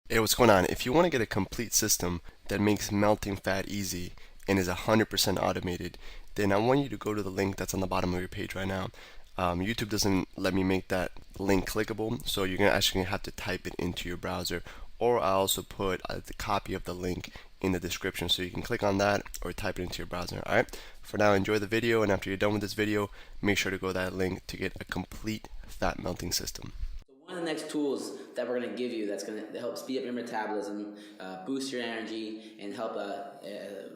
Hey, what's going on? If you want to get a complete system that makes melting fat easy and is 100% automated, then I want you to go to the link that's on the bottom of your page right now. YouTube doesn't let me make that link clickable, so you're gonna actually have to type it into your browser, or I also put the copy of the link in the description, so you can click on that or type it into your browser. All right. For now, enjoy the video, and after you're done with this video, make sure to go to that link to get a complete fat melting system. So one of the next tools that we're going to give you that's going to help speed up your metabolism, boost your energy, and help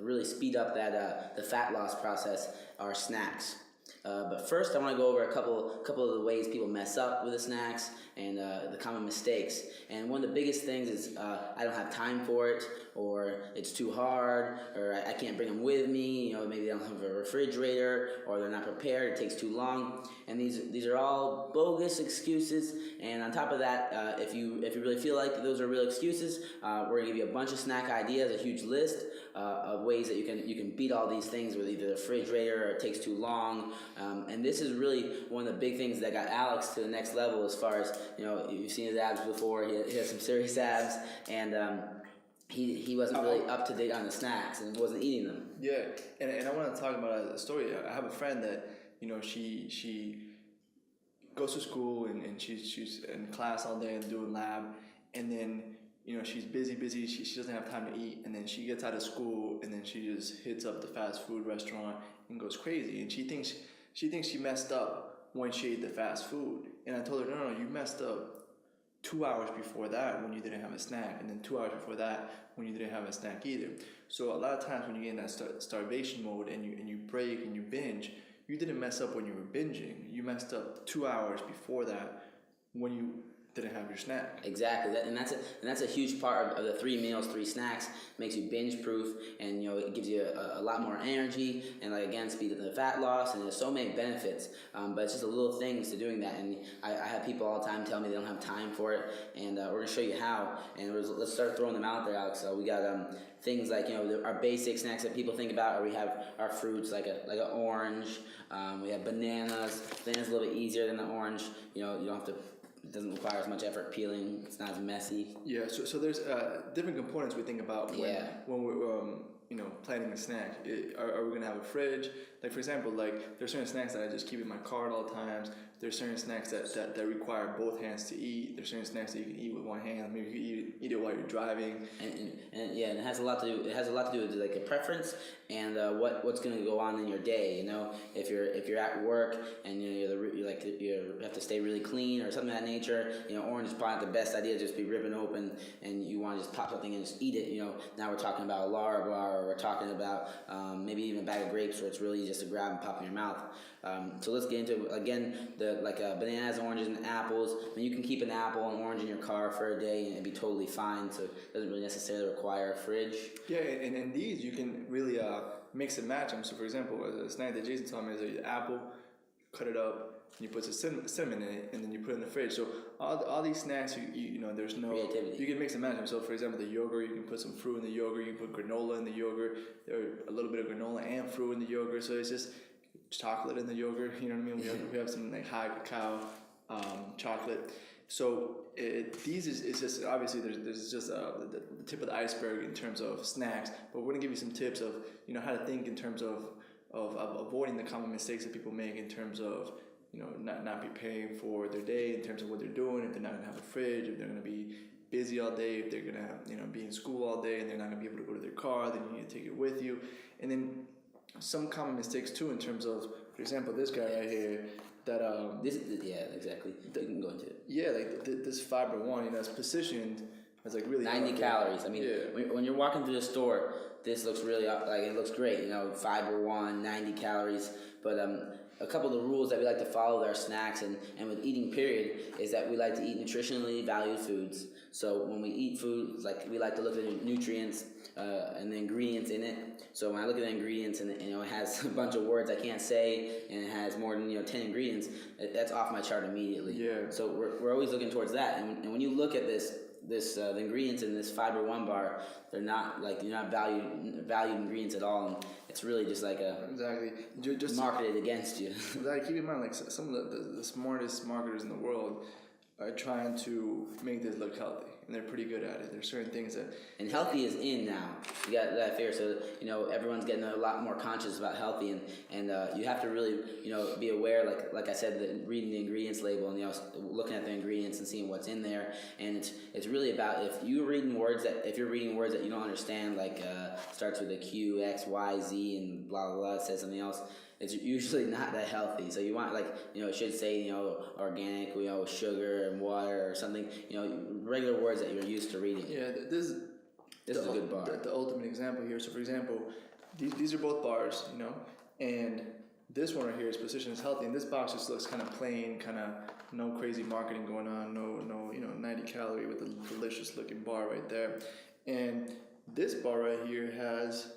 really speed up the fat loss process are snacks. But first, I want to go over a couple of the ways people mess up with the snacks and the common mistakes. And one of the biggest things is I don't have time for it, or it's too hard, or I can't bring them with me. You know, maybe they don't have a refrigerator, or they're not prepared. It takes too long. And these are all bogus excuses. And on top of that, if you really feel like those are real excuses, we're gonna give you a bunch of snack ideas, a huge list of ways that you can beat all these things with either the refrigerator or it takes too long. And this is really one of the big things that got Alex to the next level as far as, you know, you've seen his abs before. He has some serious abs, and he wasn't really up to date on the snacks and wasn't eating them. Yeah, and I want to talk about a story. I have a friend that, you know, she goes to school and she's in class all day and doing lab, and then, you know, she's busy. She doesn't have time to eat, and then she gets out of school and then she just hits up the fast food restaurant and goes crazy. And she thinks she messed up when she ate the fast food. And I told her, no, you messed up 2 hours before that when you didn't have a snack, and then 2 hours before that when you didn't have a snack either. So a lot of times when you get in that starvation mode and you break and you binge, you didn't mess up when you were binging. You messed up 2 hours before that when you didn't have your snack. Exactly, and that's a huge part of the 3 meals, 3 snacks. Makes you binge proof, and, you know, it gives you a lot more energy, and, like, again, speed up the fat loss, and there's so many benefits. But it's just a little things to doing that, and I have people all the time tell me they don't have time for it, and we're gonna show you how. And let's start throwing them out there, Alex. So we got things like, you know, our basic snacks that people think about, or we have our fruits like an orange. We have bananas. Bananas a little bit easier than the orange. You know, you don't have to. It doesn't require as much effort peeling. It's not as messy. Yeah, so there's different components we think about when we're you know, planning a snack. Are we gonna have a fridge? Like, for example, like, there's certain snacks that I just keep in my car at all times. There's certain snacks that require both hands to eat. There's certain snacks that you can eat with one hand. Maybe you can eat it while you're driving. And yeah, and it has a lot to do. It has a lot to do with, like, a preference and what's going to go on in your day. You know, if you're at work and you have to stay really clean or something of that nature. You know, orange is probably not the best idea to just be ripping open, and you want to just pop something and just eat it. You know, now we're talking about a Lara bar, or we're talking about maybe even a bag of grapes, where it's really just to grab and pop in your mouth. So let's get into it. Again, bananas, oranges, and apples. I mean, you can keep an apple and orange in your car for a day and it'd be totally fine. So it doesn't really necessarily require a fridge. Yeah, and these you can really mix and match them. So, for example, a snack that Jason told me is an apple, cut it up, and you put some cinnamon in it, and then you put it in the fridge. So all these snacks, you know, there's no creativity. You can mix and match them. So, for example, the yogurt, you can put some fruit in the yogurt. You can put granola in the yogurt. There a little bit of granola and fruit in the yogurt. So it's just chocolate in the yogurt. You know what I mean? We have some, like, high cacao chocolate. So these is just, obviously there's just the tip of the iceberg in terms of snacks, but we're gonna give you some tips of, you know, how to think in terms of avoiding the common mistakes that people make in terms of, you know, not preparing for their day, in terms of what they're doing, if they're not gonna have a fridge, if they're gonna be busy all day, if they're gonna have, you know, be in school all day and they're not gonna be able to go to their car, then you need to take it with you. And then some common mistakes too, in terms of, for example, this guy right here, that yeah, exactly. You can go into it. Yeah, like this fiber one, you know, it's positioned as, like, really 90 calories. I mean, when you're walking through the store, this looks really, like, it looks great. You know, fiber one, 90 calories. But a couple of the rules that we like to follow with our snacks and with eating period is that we like to eat nutritionally valued foods. So when we eat food, like, we like to look at the nutrients and the ingredients in it. So when I look at the ingredients and, you know, it has a bunch of words I can't say and it has more than, you know, 10 ingredients, that's off my chart immediately. Yeah. So we're always looking towards that. And when you look at the ingredients in this fiber one bar, they're not valued ingredients at all, and it's really just like exactly just marketed against you. Exactly. Keep in mind, like, some of the smartest marketers in the world are trying to make this look healthy. and they're pretty good at it. There's certain things that. And healthy is in now. You got that figure. So everyone's getting a lot more conscious about healthy, and you have to really be aware. Like I said, reading the ingredients label and looking at the ingredients and seeing what's in there. And it's really about if you're reading words that you don't understand, like starts with a Q, X, Y, Z, and blah blah blah. It says something else. It's usually not that healthy. So you want it should say organic, sugar and water or something. Regular words that you're used to reading. Yeah, this is a good bar. The ultimate example here. So for example, these are both bars, and this one right here is positioned as healthy, and this box just looks kind of plain, kind of no crazy marketing going on, no 90 calorie with a delicious looking bar right there, and this bar right here has.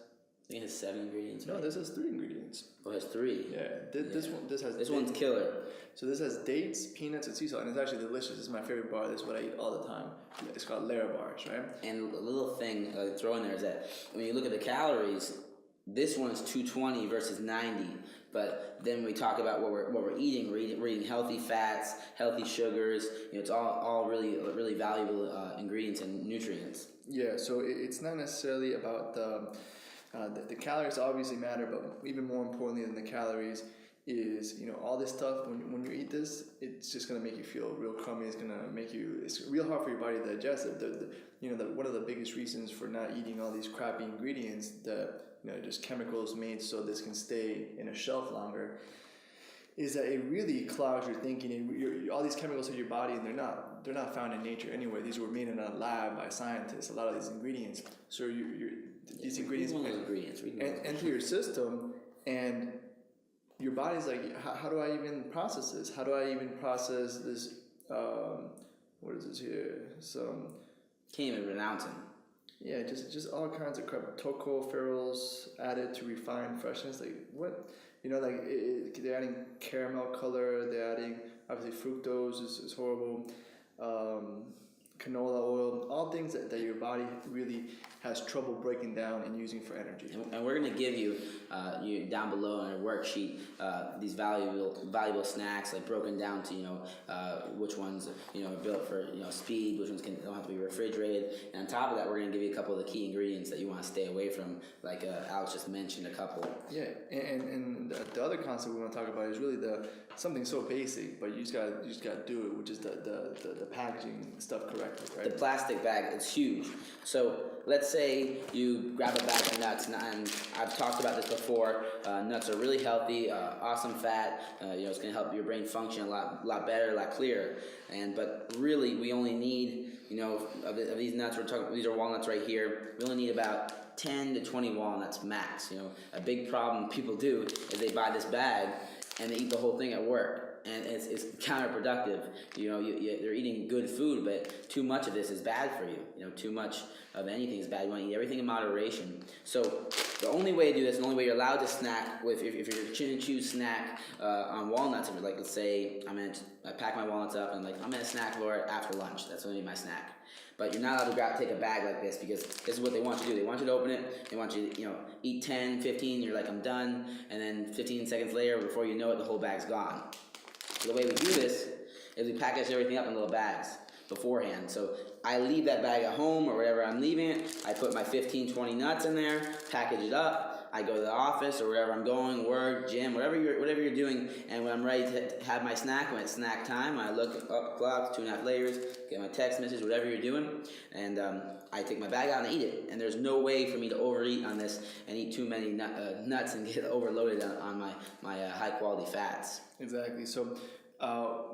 I think it has 7 ingredients. No, right? this has 3 ingredients. Oh, it has 3. Yeah, this one's killer. So this has dates, peanuts, and sea salt, and it's actually delicious. This is my favorite bar. This is what I eat all the time. It's called Lara bars, right? And a little thing I throw in there is that when you look at the calories, this one is 220 versus 90. But then we talk about what we're eating. We're eating healthy fats, healthy sugars. It's all really valuable ingredients and nutrients. Yeah. So it's not necessarily about the calories obviously matter, but even more importantly than the calories is all this stuff. When you eat this, it's just gonna make you feel real crummy. It's gonna make you. It's real hard for your body to digest it. One of the biggest reasons for not eating all these crappy ingredients that just chemicals made so this can stay in a shelf longer, is that it really clogs your thinking. And all these chemicals in your body, and they're not found in nature anyway. These were made in a lab by scientists. A lot of these ingredients. So these ingredients enter your system, and your body's like, how do I even process this? How do I even process this? What is this here? Can't even pronounce them. Yeah, just all kinds of crap. Tocopherols added to refine freshness. Like what? They're adding caramel color. They're adding obviously fructose is horrible. Canola oil, all things that your body really has trouble breaking down and using for energy. And we're going to give you down below on our worksheet these valuable snacks, like broken down to which ones are built for speed, which ones don't have to be refrigerated. And on top of that, we're going to give you a couple of the key ingredients that you want to stay away from, like Alex just mentioned a couple. Yeah, and the other concept we want to talk about is really something so basic, but you just got to do it, which is the packaging stuff correctly, right? The plastic bag, it's huge. So let's say you grab a bag of nuts, and I've talked about this before. Nuts are really healthy, awesome fat. It's going to help your brain function a lot better, a lot clearer. But really, we only need of these nuts. These are walnuts right here. We only need about 10 to 20 walnuts max. A big problem people do is they buy this bag and they eat the whole thing at work, and it's counterproductive. They're eating good food, but too much of this is bad for you. Too much of anything is bad. You want to eat everything in moderation. So the only way to do this, the only way you're allowed to snack with, if you're going to choose snack on walnuts, like let's say I pack my walnuts up and I'm gonna snack for it after lunch. That's going to be my snack. But you're not allowed to go out and take a bag like this, because this is what they want you to do. They want you to open it. They want you to, eat 10, 15. You're like, I'm done. And then 15 seconds later, before you know it, the whole bag's gone. So the way we do this is we package everything up in little bags beforehand. So I leave that bag at home or wherever I'm leaving it. I put my 15, 20 nuts in there, package it up. I go to the office or wherever I'm going, work, gym, whatever you're doing, and when I'm ready to have my snack, when it's snack time, I look up clock, 2.5 layers, get my text message, whatever you're doing, and I take my bag out and I eat it. And there's no way for me to overeat on this and eat too many nuts and get overloaded on my high quality fats. Exactly. So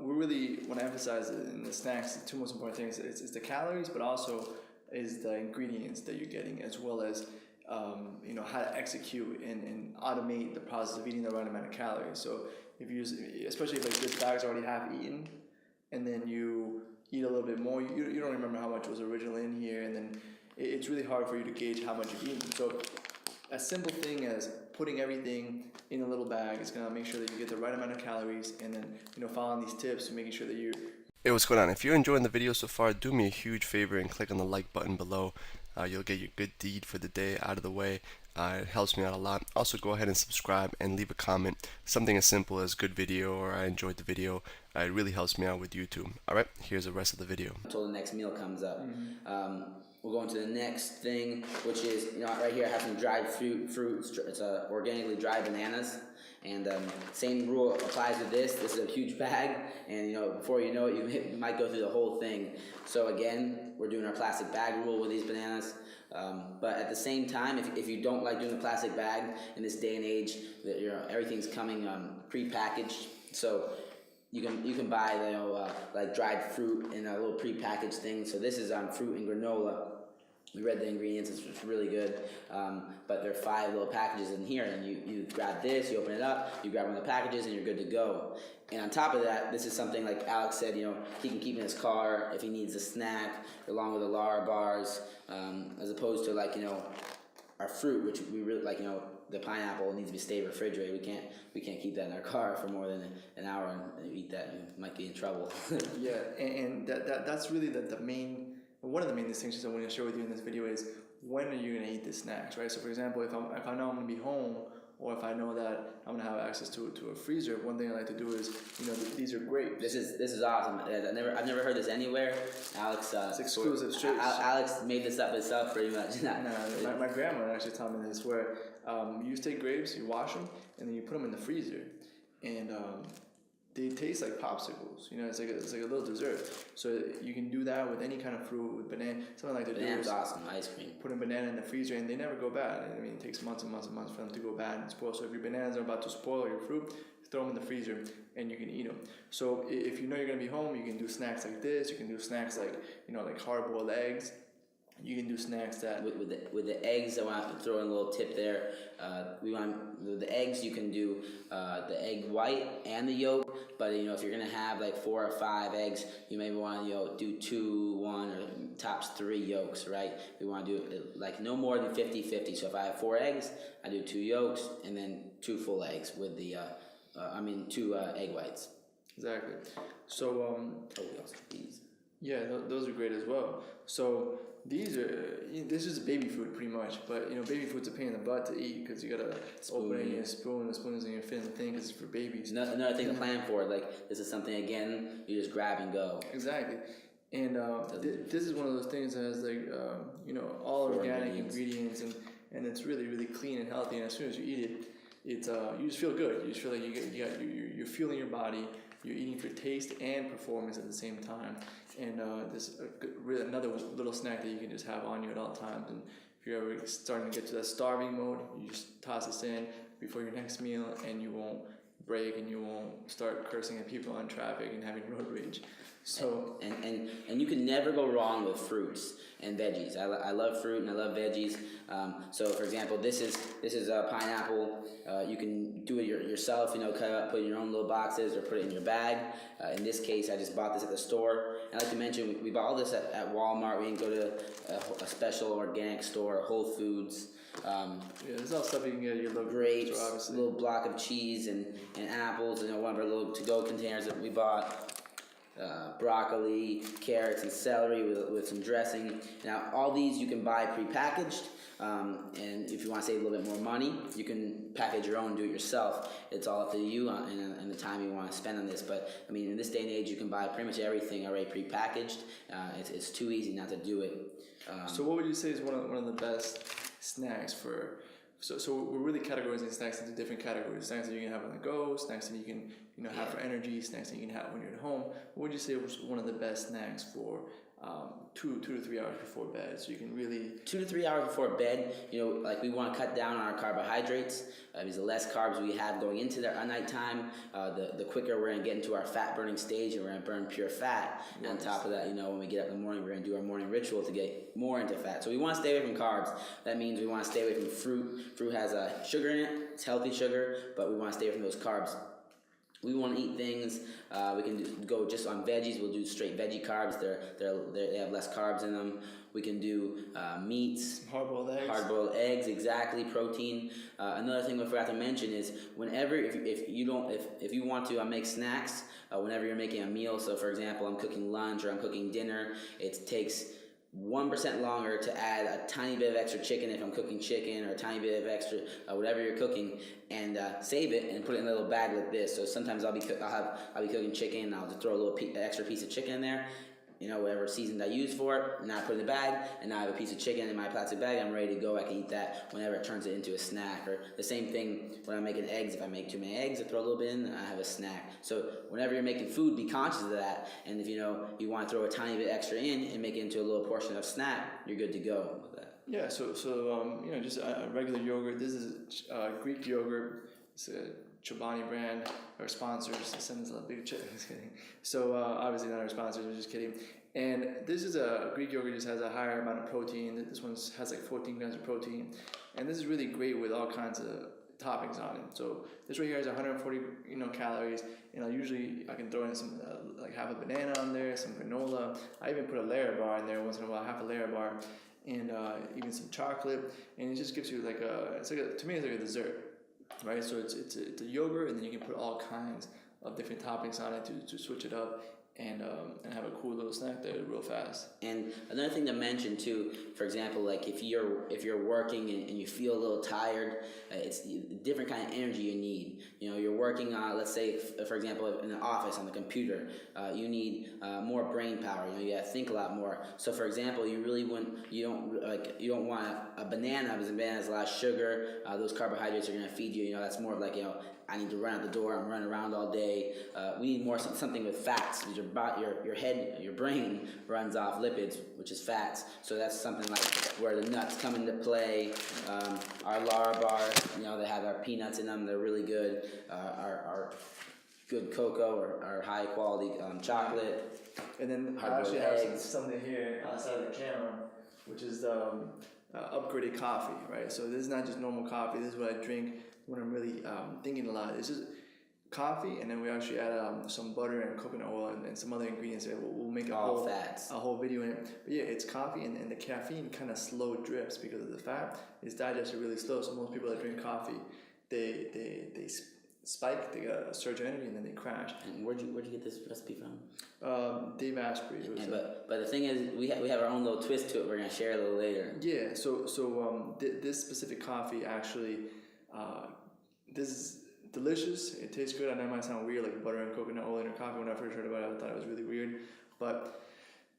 we really want to emphasize in the snacks, the two most important things is the calories, but also is the ingredients that you're getting, as well as how to execute and automate the process of eating the right amount of calories. So especially if this bag's already half eaten, and then you eat a little bit more, you don't remember how much was originally in here, and then it's really hard for you to gauge how much you've eaten. So a simple thing as putting everything in a little bag is going to make sure that you get the right amount of calories, and then following these tips and making sure that you. Hey, what's going on? If you're enjoying the video so far, do me a huge favor and click on the like button below. You'll get your good deed for the day out of the way. It helps me out a lot. Also, go ahead and subscribe and leave a comment. Something as simple as good video or I enjoyed the video. It really helps me out with YouTube. Alright, here's the rest of the video. Until the next meal comes up. We'll go into the next thing, which is, right here I have some dried fruit. It's organically dried bananas. And same rule applies with this. This is a huge bag, and before you know it, you might go through the whole thing. So again, we're doing our plastic bag rule with these bananas. But at the same time, if you don't like doing the plastic bag in this day and age, everything's coming pre-packaged. So you can buy like dried fruit in a little pre-packaged thing. So this is fruit and granola. We read the ingredients, it's really good, but there are 5 little packages in here, and you grab this, you open it up, you grab one of the packages, and you're good to go. And on top of that, this is something like Alex said, he can keep in his car if he needs a snack, along with the Lara bars, as opposed to our fruit, which we really like, the pineapple needs to be stay refrigerated. We can't keep that in our car for more than an hour and eat that. You might be in trouble. Yeah, and that's really one of the main distinctions I want to share with you in this video is when are you going to eat the snacks, right? So for example, if I know I'm going to be home, or if I know that I'm going to have access to a freezer, one thing I like to do is, these are grapes. This is awesome. I've never heard this anywhere. Alex, it's exclusive. Alex made this up himself pretty much. No, my grandma actually taught me this, where you take grapes, you wash them, and then you put them in the freezer, and they taste like popsicles. It's like a little dessert. So you can do that with any kind of fruit, with banana. Something like that. Banana's awesome. Ice cream. Put a banana in the freezer, and they never go bad. I mean, it takes months and months and months for them to go bad and spoil. So if your bananas are about to spoil, or your fruit, throw them in the freezer, and you can eat them. So if you're gonna be home, you can do snacks like this. You can do snacks like like hard-boiled eggs. You can do snacks that with the eggs. I want to throw in a little tip there. The eggs. You can do the egg white and the yolk. But if you're gonna have like 4 or 5 eggs, you maybe want to do 2, 1, or tops 3 yolks, right? We want to do it like no more than 50-50. So if I have 4 eggs, I do 2 yolks and then 2 full eggs with the 2 egg whites. Exactly. So we also have these. Yeah, those are great as well. So this is baby food pretty much, but baby food's a pain in the butt to eat because you gotta open it in your spoon. The spoon isn't gonna fit in the thing because it's for babies. Another thing to plan for. Like this is something again you just grab and go. Exactly, and this is one of those things that has like all organic ingredients and it's really really clean and healthy. And as soon as you eat it, it's you just feel good. You just feel like you're fueling your body. You're eating for taste and performance at the same time. And this really another little snack that you can just have on you at all times. And if you're ever starting to get to that starving mode, you just toss this in before your next meal, and you won't break and you won't start cursing at people on traffic and having road rage. So and you can never go wrong with fruits and veggies. I love fruit and I love veggies. So for example, this is a pineapple. You can do it yourself. Cut up, put it in your own little boxes, or put it in your bag. In this case, I just bought this at the store. And I like to mention, we bought all this at Walmart. We didn't go to a special organic store, Whole Foods. There's all stuff you can get at your local grapes, store, obviously. A little block of cheese and apples. One of our little to-go containers that we bought. Broccoli, carrots, and celery with some dressing. Now, all these you can buy prepackaged, and if you want to save a little bit more money, you can package your own and do it yourself. It's all up to you and the time you want to spend on this. But, I mean, in this day and age, you can buy pretty much everything already prepackaged. It's too easy not to do it. So what would you say is one of the best snacks for... So we're really categorizing snacks into different categories. Snacks that you can have on the go, snacks that you can have for energy, snacks that you can have when you're at home. What would you say was one of the best snacks for 2 to 3 hours before bed? So you can really 2 to 3 hours before bed. Like we want to cut down on our carbohydrates. Because the less carbs we have going into our nighttime, the quicker we're gonna get into our fat burning stage, and we're gonna burn pure fat. Yes. And on top of that, when we get up in the morning, we're gonna do our morning ritual to get more into fat. So we want to stay away from carbs. That means we want to stay away from fruit. Fruit has sugar in it. It's healthy sugar, but we want to stay away from those carbs. We want to eat things. We can go just on veggies. We'll do straight veggie carbs. They have less carbs in them. We can do meats. Hard-boiled eggs. Hard-boiled eggs, exactly. Protein. Another thing we forgot to mention is whenever if you want to make snacks, whenever you're making a meal. So for example, I'm cooking lunch or I'm cooking dinner. It takes 1% longer to add a tiny bit of extra chicken if I'm cooking chicken, or a tiny bit of extra whatever you're cooking, and save it and put it in a little bag like this. So sometimes I'll be cooking chicken, and I'll just throw a little extra piece of chicken in there, whatever seasoned I use for it, and I put it in the bag, and now I have a piece of chicken in my plastic bag. I'm ready to go. I can eat that whenever it turns it into a snack. Or the same thing when I'm making eggs. If I make too many eggs, I throw a little bit in, and I have a snack. So whenever you're making food, be conscious of that. And if you want to throw a tiny bit extra in and make it into a little portion of snack, you're good to go with that. Yeah, so just a regular yogurt. This is Greek yogurt. It's a Chobani brand. Our sponsors send us a big check. Just kidding. So obviously not our sponsors. We're just kidding. And this is a Greek yogurt. Just has a higher amount of protein. This one has like 14 grams of protein, and this is really great with all kinds of toppings on it. So this right here has 140 calories, and I can throw in some like half a banana on there, some granola. I even put a layer bar in there once in a while, half a layer bar, and even some chocolate, and it just gives you to me it's like a dessert. Right, so it's a yogurt, and then you can put all kinds of different toppings on it to switch it up and have a cool little snack there real fast. And another thing to mention too, for example, like if you're working and you feel a little tired, it's a different kind of energy you need. You're working on, let's say, for example, in an office on the computer, you need more brain power. You got to think a lot more. So, for example, you don't want a banana, because a banana has a lot of sugar. Those carbohydrates are going to feed you. That's more of like I need to run out the door. I'm running around all day. We need more something with fats, because your brain runs off lipids, which is fats. So that's something like where the nuts come into play. Our Lara bars, they have our peanuts in them. They're really good. Our good cocoa or our high quality chocolate. And then I actually have something here outside of the camera, which is the upgraded coffee, right? So this is not just normal coffee. This is what I drink when I'm really thinking a lot. This is coffee, and then we actually add some butter and coconut oil and some other ingredients there. We'll make a whole video in it. But yeah, it's coffee, and the caffeine kind of slow drips because of the fat. It's digested really slow. So most people that drink coffee, they spike, they got a surge of energy, and then they crash. And where'd you get this recipe from? Dave Asprey. But the thing is, we have our own little twist to it. We're gonna share a little later. Yeah. So this specific coffee actually, this is delicious. It tastes good. I know it might sound weird, like butter and coconut oil in your coffee. When I first heard about it, I thought it was really weird, but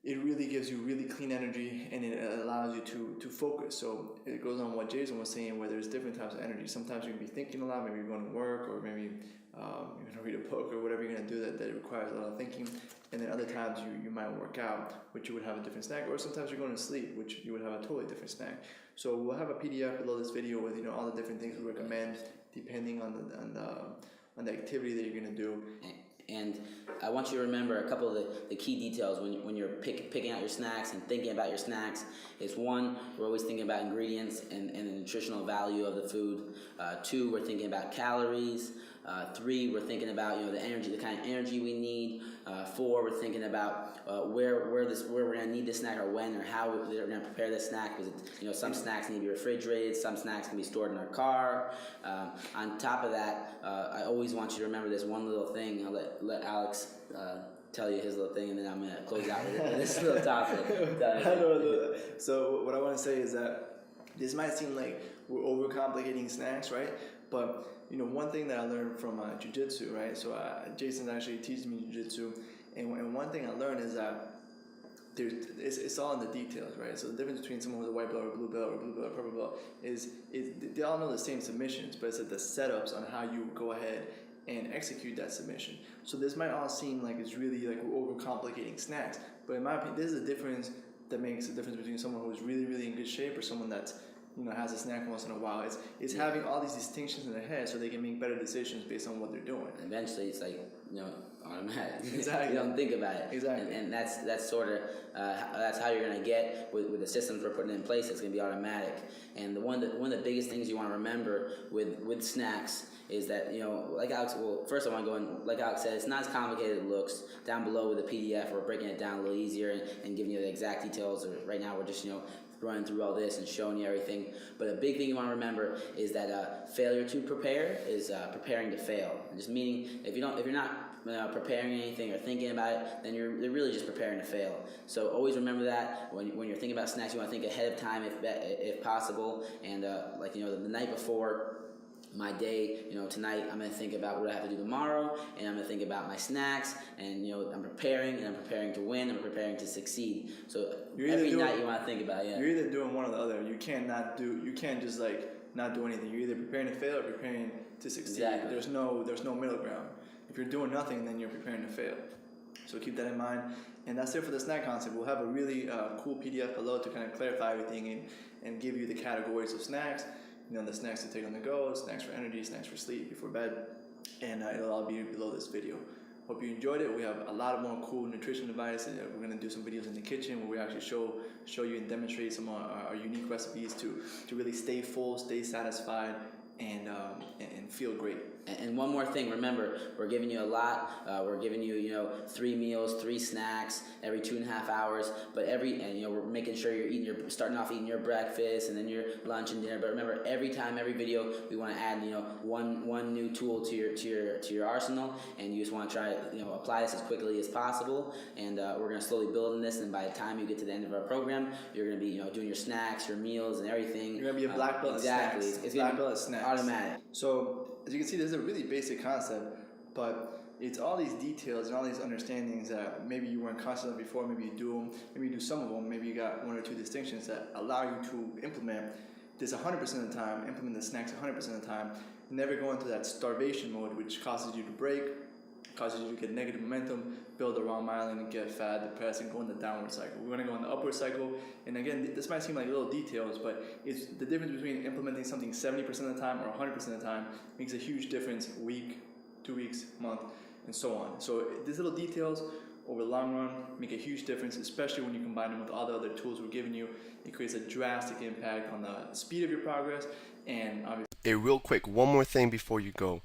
it really gives you really clean energy, and it allows you to focus. So it goes on what Jason was saying, where there's different types of energy. Sometimes you can be thinking a lot, maybe you're going to work, or maybe you're going to read a book, or whatever you're going to do that requires a lot of thinking. And then other times you might work out, which you would have a different snack, or sometimes you're going to sleep, which you would have a totally different snack. So we'll have a PDF below this video with all the different things we recommend depending on the activity that you're going to do. And I want you to remember a couple of the key details when you're picking out your snacks and thinking about your snacks. Is one, we're always thinking about ingredients and the nutritional value of the food. Two, we're thinking about calories. Three, we're thinking about the kind of energy we need. Four, we're thinking about where we're going to need the snack, or when, or how we're going to prepare the snack. Because some snacks need to be refrigerated, some snacks can be stored in our car. On top of that, I always want you to remember this one little thing. I'll let Alex tell you his little thing, and then I'm going to close out with this little topic. So what I want to say is that this might seem like we're overcomplicating snacks, right? But one thing that I learned from jiu-jitsu, right? So Jason actually teaches me jiu-jitsu, and one thing I learned is that it's all in the details, right? So the difference between someone with a white belt or blue belt or blue belt or purple belt is they all know the same submissions, but it's like the setups on how you go ahead and execute that submission. So this might all seem like it's really like we're overcomplicating snacks, but in my opinion, this is a difference that makes a difference between someone who's really, really in good shape or someone that's has a snack once in a while. It's having all these distinctions in their head so they can make better decisions based on what they're doing. Eventually, it's like automatic. Exactly. You don't think about it. Exactly. And that's sort of that's how you're gonna get with the systems we're putting in place. It's gonna be automatic. And one of the biggest things you want to remember with snacks is that like Alex. Well, first I want to go in. Like Alex said, it's not as complicated as it looks. Down below with the PDF, we're breaking it down a little easier and giving you the exact details. Right now, we're just running through all this and showing you everything. But a big thing you want to remember is that failure to prepare is preparing to fail. Just meaning if you're not preparing anything or thinking about it, then you're really just preparing to fail. So always remember that when you're thinking about snacks, you want to think ahead of time if possible. And like the night before my day, tonight I'm going to think about what I have to do tomorrow, and I'm going to think about my snacks, and I'm preparing to win, I'm preparing to succeed. So every night you want to think about it. Yeah. You're either doing one or the other. You can't just like not do anything. You're either preparing to fail or preparing to succeed. Exactly. There's no middle ground. If you're doing nothing, then you're preparing to fail. So keep that in mind. And that's it for the snack concept. We'll have a really cool PDF below to kind of clarify everything and give you the categories of snacks. The snacks to take on the go, snacks for energy, snacks for sleep before bed, and it'll all be below this video. Hope you enjoyed it. We have a lot of more cool nutrition advice. We're gonna do some videos in the kitchen where we actually show you and demonstrate some of our unique recipes to really stay full, stay satisfied, and feel great. And one more thing, remember, we're giving you a lot. We're giving you, 3 meals, 3 snacks every 2.5 hours. But we're making sure you're starting off eating your breakfast and then your lunch and dinner. But remember, every video, we want to add, one new tool to your arsenal, and you just want to try, apply this as quickly as possible. And we're going to slowly build on this. And by the time you get to the end of our program, you're going to be, doing your snacks, your meals, and everything. You're going to be a black belt exactly. at snacks. It's black belt at snacks. Automatic. So as you can see, this is a really basic concept, but it's all these details and all these understandings that maybe you weren't conscious of before. Maybe you do them, maybe you do some of them, maybe you got 1 or 2 distinctions that allow you to implement this 100% of the time, implement the snacks 100% of the time, never go into that starvation mode, which causes you to break, causes you to get negative momentum, build the wrong myelin, and get fat, depressed, and go in the downward cycle. We want to go in the upward cycle, and again, this might seem like little details, but it's the difference between implementing something 70% of the time or 100% of the time makes a huge difference week, 2 weeks, month, and so on. So these little details over the long run make a huge difference, especially when you combine them with all the other tools we're giving you. It creates a drastic impact on the speed of your progress and obviously. Real quick, one more thing before you go.